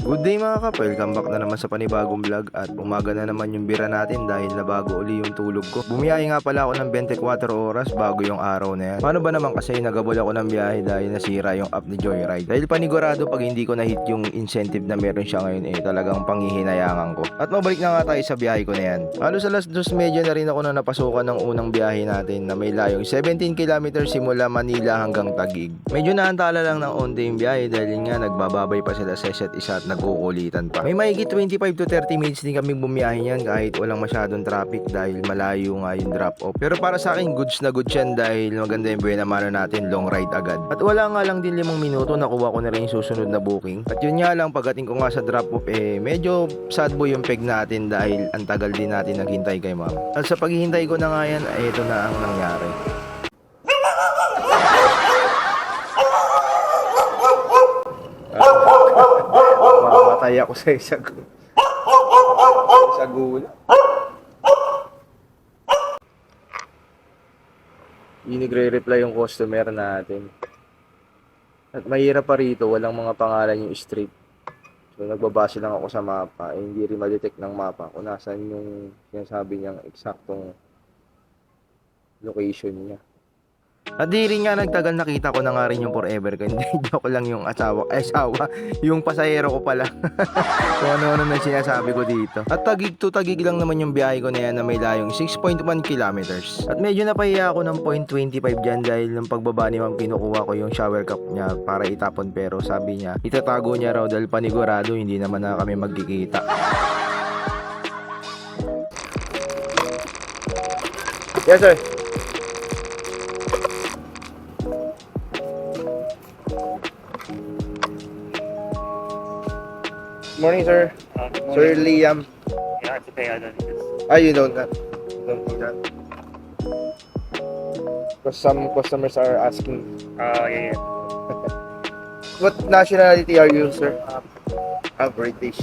Good day mga kap, welcome back na naman sa panibagong vlog at umaga na naman yung bira natin dahil nabago uli yung tulog ko. Bumiyahe nga pala ako ng 24 oras bago yung araw na yan. Paano ba naman kasi nagabol ako ng biyahe dahil nasira yung app ni Joyride. Dahil panigurado pag hindi ko na-hit yung incentive na meron siya ngayon talagang panghihinayangan ko. At mabalik na nga tayo sa biyahe ko na yan. Halos alas 2:30 na rin ako na napasukan ng unang biyahe natin na may layong 17 km simula Manila hanggang Taguig. Medyo naantala lang ng onte yung biyahe dahil nga nagbababay pa sila sa isa't isa at nagkukulitan pa. May mahigit 25 to 30 minutes din kami bumiyahe niyan kahit walang masyadong traffic dahil malayo nga yung drop off. Pero para sa akin goods na goods yan dahil maganda yung buhay naman natin, long ride agad. At wala nga lang din 5 minuto nakuha ko na rin yung susunod na booking. At yun nga lang pagdating ko nga sa drop off medyo sad boy yung peg natin dahil ang tagal din natin naghintay kay ma'am. At sa paghihintay ko na nga yan ito na ang nangyari. Mamatay ako sa sa gula. Hindi nagre-reply yung customer natin. At mahirap pa rito, walang mga pangalan yung street. So nagbabase lang ako sa mapa, hindi rin ma-detect ng mapa kung nasan yung sinasabi niyang eksaktong location niya. At di rin nga nagtagal nakita ko na nga rin yung forever ko. Hindi, joke lang yung asawa, yung pasahero ko pala. So ano-ano na sinasabi ko dito. At tagig to tagig lang naman yung biyahe ko na yan na may layong 6.1 kilometers. At medyo napahiya ako ng 0.25 dyan dahil nung pagbaba ni ma'am kinukuha ko yung shower cup niya para itapon pero sabi niya itatago niya raw dahil panigurado hindi naman na kami magkikita. Yes sir. Morning, sir. Good Sir morning. Liam. Yeah, it's okay. I don't need this. You don't do that. Because some customers are asking, Yeah. what nationality are you, sir? British.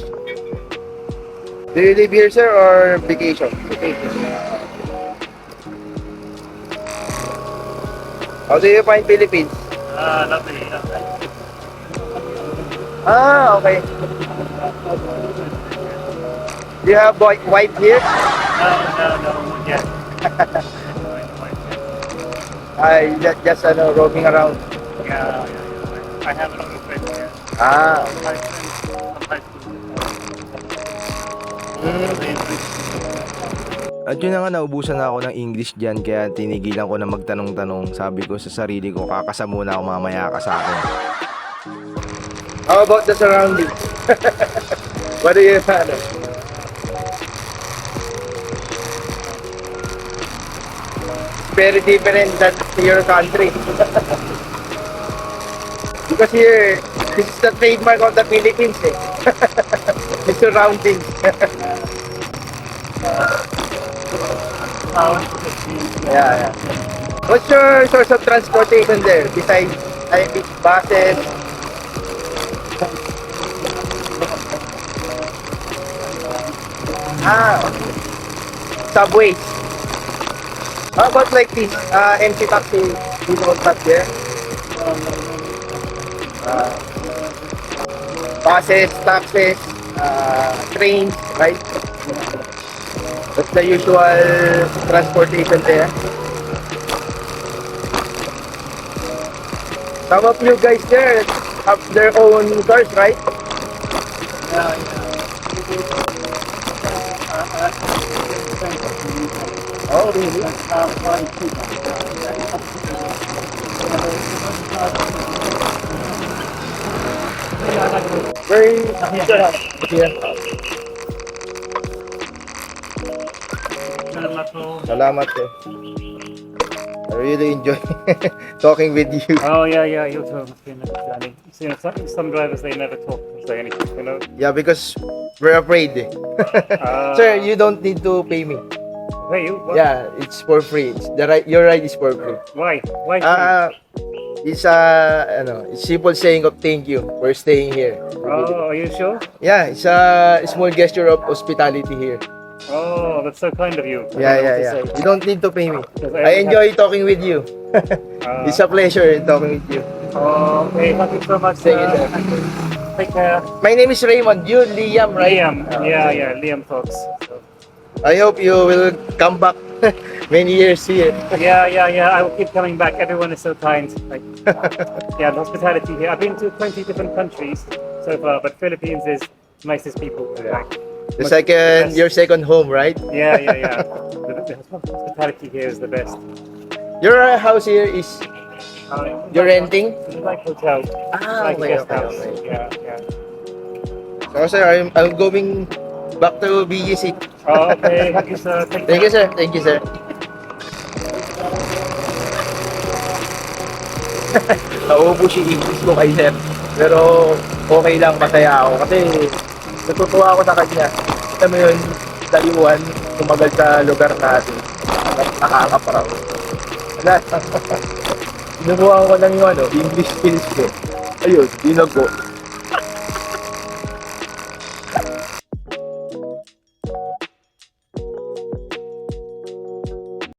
Do you live here, sir, or vacation? Vacation. How do you find Philippines? Lovely. Okay. Do you have wife here? No. Yeah. I just roaming around. Yeah. I have a lot of friends here. Okay. At yun na nga, naubusan na ako ng English dyan kaya tinigilan ko na magtanong-tanong. Sabi ko sa sarili ko, kakasa muna ako, mamaya ka sa akin. How about the surroundings? What do you know? Very different than your country. Because here, this is the trademark of the Philippines. The surroundings. Yeah. What's your source of transportation there besides buses? Okay. Subways. How about like this MC taxi? You don't have there? Buses, taxis, trains, right? That's the usual transportation there. Some of you guys there have their own cars, right? Oh, really? Very yeah. Salamat eh. I really enjoy talking with you. Oh yeah. You too. Some drivers they never talk or say anything. Yeah, because we're afraid eh. Sir, you don't need to pay me. Hey, you. What? Yeah, it's for free. Your ride is for free. Why? Why? It's it's simple saying of thank you for staying here. Oh, are you sure? Yeah, it's a small gesture of hospitality here. Oh, that's so kind of you. Yeah. You don't need to pay me. I enjoy talking with you. It's a pleasure talking with you. Oh, okay. Thank you so much. Thank you, sir. Thank you. Take care. My name is Raymond. You, Liam, right? Liam. Yeah, Liam Fox. So, I hope you will come back many years here. yeah. I will keep coming back. Everyone is so kind. Like, yeah, the hospitality here. I've been to 20 different countries so far, but Philippines is nicest people. Like, Your second home, right? yeah. The hospitality here is the best. Your house here is you're renting? It's like hotel. Ah, Like okay, guest okay, house. okay. Yeah. So sir, I'm going back to BGC. Oh, okay. Thank you, sir. Take Thank you care. sir. Thank you sir. Naubos yung English ko kay sir. Pero okay lang, masaya ako. Kasi natutuwa ako sa kanya. Kita mo yun, dayuhan, tumagal sa lugar natin. Nakakaparang. Wala. Sinubukan ko lang yung English skills ko. Ayun, dinag ko.